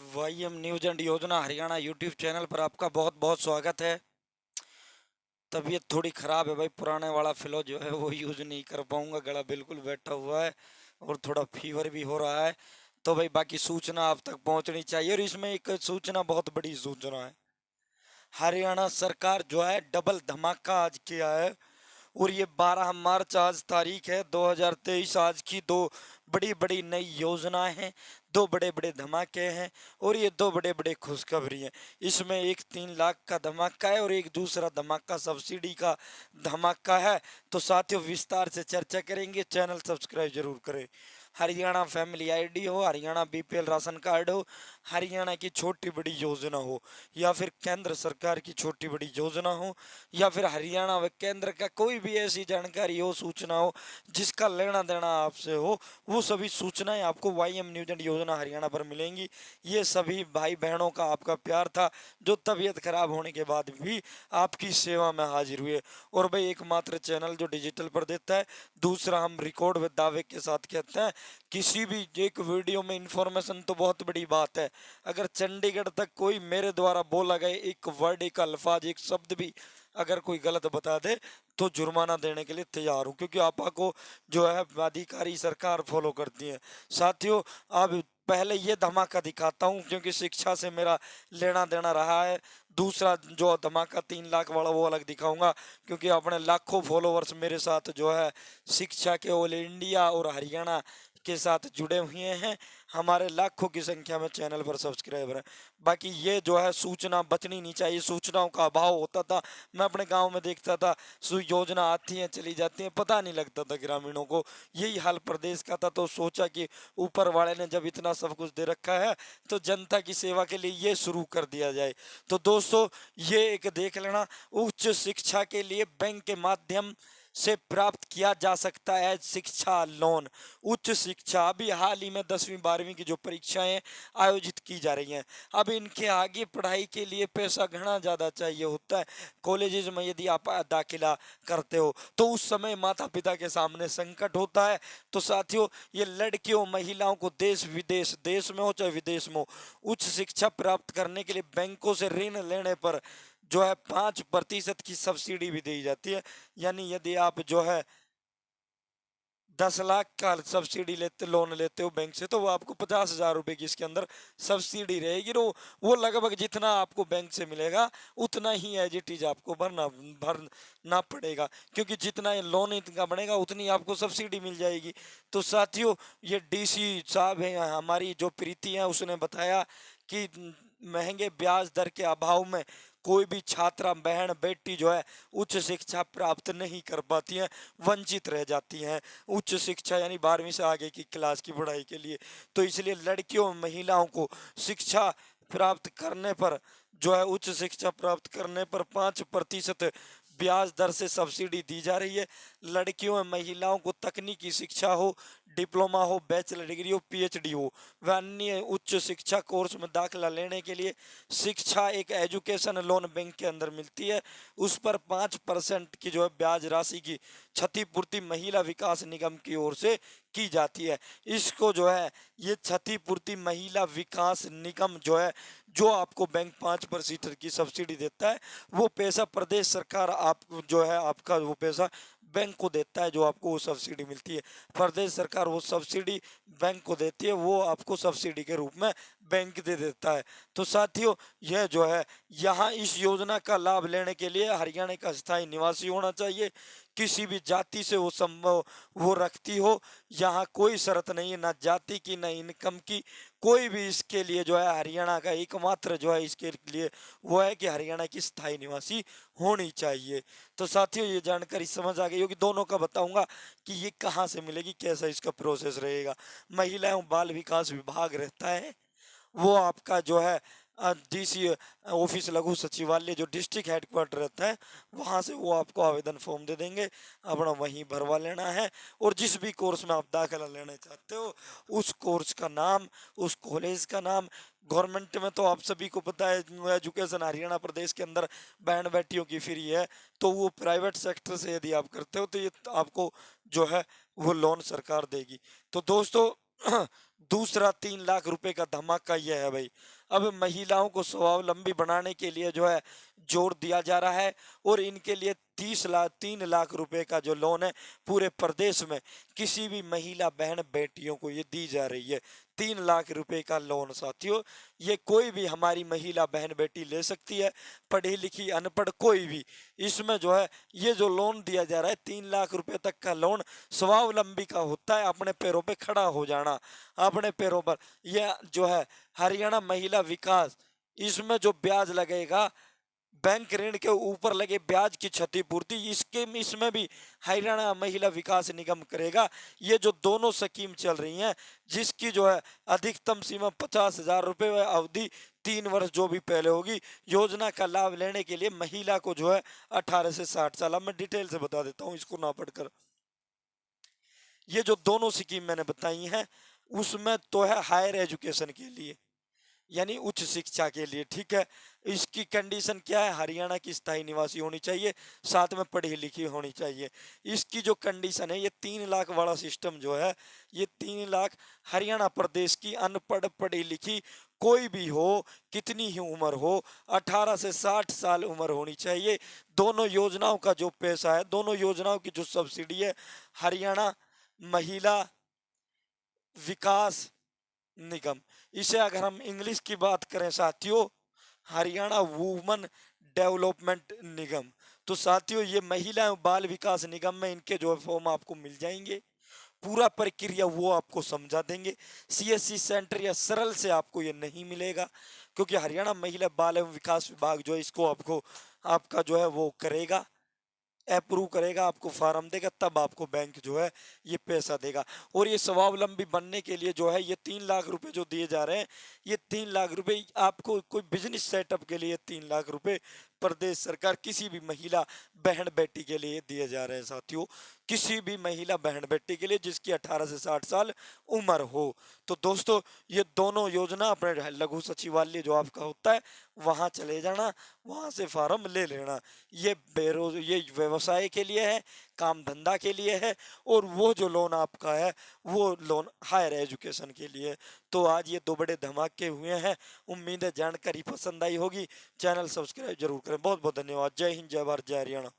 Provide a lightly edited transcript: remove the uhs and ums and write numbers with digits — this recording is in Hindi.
वाईएम न्यूज एंड योजना हरियाणा यूट्यूब चैनल पर आपका बहुत बहुत स्वागत है। तबीयत थोड़ी ख़राब है भाई, पुराने वाला फ़िलो जो है वो यूज़ नहीं कर पाऊँगा, गला बिल्कुल बैठा हुआ है और थोड़ा फीवर भी हो रहा है। तो भाई बाकी सूचना आप तक पहुंचनी चाहिए और इसमें एक सूचना, बहुत बड़ी सूचना है। हरियाणा सरकार जो है डबल धमाका आज किया है और ये 12 मार्च आज तारीख है 2023। आज की दो बड़ी बड़ी नई योजनाएं हैं, दो बड़े बड़े धमाके हैं और ये दो बड़े बड़े खुशखबरी हैं। इसमें एक 3 लाख का धमाका है और एक दूसरा धमाका सब्सिडी का धमाका है। तो साथियों विस्तार से चर्चा करेंगे, चैनल सब्सक्राइब जरूर करें। हरियाणा फैमिली आईडी हो, हरियाणा बीपीएल राशन कार्ड हो, हरियाणा की छोटी बड़ी योजना हो या फिर केंद्र सरकार की छोटी बड़ी योजना हो या फिर हरियाणा व केंद्र का कोई भी ऐसी जानकारी हो, सूचना हो जिसका लेना देना आपसे हो, वो सभी सूचनाएं आपको वाईएम न्यूज एंड योजना हरियाणा पर मिलेंगी। ये सभी भाई बहनों का आपका प्यार था जो तबीयत खराब होने के बाद भी आपकी सेवा में हाजिर हुए। और भाई एकमात्र चैनल जो डिजिटल पर देता है, दूसरा हम रिकॉर्ड व दावे के साथ कहते हैं किसी भी एक वीडियो में इंफॉर्मेशन तो बहुत बड़ी बात है, अगर चंडीगढ़ तक कोई मेरे द्वारा बोला गया एक वर्ड, एक अल्फाज, एक शब्द भी अगर कोई गलत बता दे तो जुर्माना देने के लिए तैयार हूँ, क्योंकि आपको जो है अधिकारी सरकार फॉलो करती है। साथियों अब पहले ये धमाका दिखाता हूँ क्योंकि शिक्षा से मेरा लेना देना रहा है। दूसरा जो धमाका 3 लाख वाला वो अलग दिखाऊंगा, क्योंकि अपने लाखों फॉलोवर्स मेरे साथ जो है शिक्षा के ऑल इंडिया और हरियाणा के साथ जुड़े हुए हैं। हमारे लाखों की संख्या में चैनल पर सब्सक्राइबर हैं। बाकी ये जो है सूचना बचनी नहीं चाहिए, सूचनाओं का अभाव होता था। मैं अपने गांव में देखता था योजना आती हैं चली जाती हैं, पता नहीं लगता था ग्रामीणों को। यही हाल प्रदेश का था, तो सोचा कि ऊपर वाले ने जब इतना सब कुछ दे रखा है तो जनता की सेवा के लिए ये शुरू कर दिया जाए। तो दोस्तों ये एक देख लेना, उच्च शिक्षा के लिए बैंक के माध्यम से प्राप्त किया जा सकता है शिक्षा लोन। उच्च शिक्षा अभी हाल ही में 10वीं 12वीं की जो परीक्षाएं आयोजित की जा रही हैं, अब इनके आगे पढ़ाई के लिए पैसा घना ज़्यादा चाहिए होता है। कॉलेजेस में यदि आप दाखिला करते हो तो उस समय माता पिता के सामने संकट होता है। तो साथियों ये लड़कियों महिलाओं को देश विदेश, देश में हो चाहे विदेश में हो, उच्च शिक्षा प्राप्त करने के लिए बैंकों से ऋण लेने पर जो है 5% की सब्सिडी भी दी जाती है। यानी यदि आप जो है 10 लाख का सब्सिडी लेते, लोन लेते हो बैंक से, तो वो आपको 50,000 रुपए की इसके अंदर सब्सिडी रहेगी। वो लगभग जितना आपको बैंक से मिलेगा उतना ही एज इट इज आपको भरना पड़ेगा, क्योंकि जितना ये लोन इतना बढ़ेगा उतनी आपको सब्सिडी मिल जाएगी। तो साथियों ये डीसी साहब है हमारी जो प्रीति है, उसने बताया कि महंगे ब्याज दर के अभाव में कोई भी छात्रा बहन बेटी जो है उच्च शिक्षा प्राप्त नहीं कर पाती हैं, वंचित रह जाती हैं उच्च शिक्षा यानी 12वीं से आगे की क्लास की पढ़ाई के लिए। तो इसलिए लड़कियों महिलाओं को शिक्षा प्राप्त करने पर जो है उच्च शिक्षा प्राप्त करने पर 5% ब्याज दर से सब्सिडी दी जा रही है। लड़कियों और महिलाओं को तकनीकी शिक्षा हो, डिप्लोमा हो, बैचलर डिग्री हो, पीएचडी हो व अन्य उच्च शिक्षा कोर्स में दाखिला लेने के लिए शिक्षा एक एजुकेशन लोन बैंक के अंदर मिलती है। उस पर 5% की जो है ब्याज राशि की क्षतिपूर्ति महिला विकास निगम की ओर से की जाती है। इसको जो है ये क्षतिपूर्ति महिला विकास निगम जो है, जो आपको बैंक 5% की सब्सिडी देता है, वो पैसा प्रदेश सरकार आप जो है आपका वो पैसा बैंक को देता है, जो आपको वो सब्सिडी मिलती है। प्रदेश सरकार वो सब्सिडी बैंक को देती है, वो आपको सब्सिडी के रूप में बैंक दे देता है। तो साथियों यह जो है यहाँ इस योजना का लाभ लेने के लिए हरियाणा का स्थायी निवासी होना चाहिए, किसी भी जाति से वो संभव वो रखती हो। यहाँ कोई शर्त नहीं है, ना जाति की ना इनकम की, कोई भी इसके लिए जो है हरियाणा का एकमात्र जो है इसके लिए वो है कि हरियाणा की स्थायी निवासी होनी चाहिए। तो साथियों ये जानकारी समझ आ गई होगी, दोनों का बताऊंगा कि ये कहाँ से मिलेगी, कैसा इसका प्रोसेस रहेगा। महिला एवं बाल विकास विभाग रहता है, वो आपका जो है डीसी ऑफिस लघु सचिवालय जो डिस्ट्रिक्ट हेडक्वार्टर रहता है, वहाँ से वो आपको आवेदन फॉर्म दे देंगे, अपना वहीं भरवा लेना है। और जिस भी कोर्स में आप दाखिला लेना चाहते हो उस कोर्स का नाम, उस कॉलेज का नाम, गवर्नमेंट में तो आप सभी को पता है एजुकेशन हरियाणा प्रदेश के अंदर बहन बेटियों की फ्री है, तो वो प्राइवेट सेक्टर से यदि आप करते हो तो ये आपको जो है वो लोन सरकार देगी। तो दोस्तों दूसरा 3 लाख रुपए का धमाका यह है भाई, अब महिलाओं को स्वावलंबी बनाने के लिए जो है जोर दिया जा रहा है और इनके लिए 3 लाख रुपए का जो लोन है पूरे प्रदेश में किसी भी महिला बहन बेटियों को ये दी जा रही है। 3 लाख रुपए का लोन साथियों, ये कोई भी हमारी महिला बहन बेटी ले सकती है, पढ़ी लिखी अनपढ़ कोई भी। इसमें जो है ये जो लोन दिया जा रहा है 3 लाख रुपए तक का लोन स्वावलंबी का होता है, अपने पैरों पे खड़ा हो जाना, अपने पैरों पर। यह जो है हरियाणा महिला विकास, इसमें जो ब्याज लगेगा बैंक ऋण के ऊपर लगे ब्याज की क्षतिपूर्ति इसके इसमें भी हरियाणा महिला विकास निगम करेगा। ये जो दोनों स्कीम चल रही हैं जिसकी जो है अधिकतम सीमा 50,000 रुपये व अवधि 3 वर्ष जो भी पहले होगी। योजना का लाभ लेने के लिए महिला को जो है 18 से 60 साल, अब मैं डिटेल से बता देता हूँ इसको ना पढ़कर। ये जो दोनों स्कीम मैंने बताई हैं उसमें तो है हायर एजुकेशन के लिए, यानी उच्च शिक्षा के लिए, ठीक है। इसकी कंडीशन क्या है, हरियाणा की स्थायी निवासी होनी चाहिए, साथ में पढ़ी लिखी होनी चाहिए। इसकी जो कंडीशन है, ये 3 लाख वाला सिस्टम जो है, ये 3 लाख हरियाणा प्रदेश की अनपढ़ पढ़ी लिखी कोई भी हो, कितनी ही उम्र हो, 18 से 60 साल उम्र होनी चाहिए। दोनों योजनाओं का जो पैसा है, दोनों योजनाओं की जो सब्सिडी है, हरियाणा महिला विकास निगम, इसे अगर हम इंग्लिश की बात करें साथियों, हरियाणा वुमन डेवलपमेंट निगम। तो साथियों ये महिला एवं बाल विकास निगम में इनके जो फॉर्म आपको मिल जाएंगे, पूरा प्रक्रिया वो आपको समझा देंगे। सीएससी सेंटर या सरल से आपको ये नहीं मिलेगा, क्योंकि हरियाणा महिला बाल एवं विकास विभाग जो है इसको आपको आपका जो है वो करेगा, अप्रूव करेगा, आपको फार्म देगा, तब आपको बैंक जो है ये पैसा देगा। और ये स्वावलंबी बनने के लिए जो है ये 3 लाख रुपए जो दिए जा रहे हैं, ये 3 लाख रुपए आपको कोई बिजनेस सेटअप के लिए 3 लाख रुपए प्रदेश सरकार किसी भी महिला बहन बेटी के लिए दिए जा रहे हैं साथियों। किसी भी महिला बहन बेटी के लिए जिसकी 18 से 60 साल उम्र हो। तो दोस्तों ये दोनों योजना अपने लघु सचिवालय जो आपका होता है वहां चले जाना, वहां से फार्म ले लेना। ये व्यवसाय के लिए है, काम धंधा के लिए है, और वो जो लोन आपका है वो लोन हायर एजुकेशन के लिए है। तो आज ये दो बड़े धमाके हुए हैं, उम्मीद है जानकारी पसंद आई होगी। चैनल सब्सक्राइब जरूर करें। बहुत बहुत धन्यवाद। जय हिंद, जय भारत, जय हरियाणा।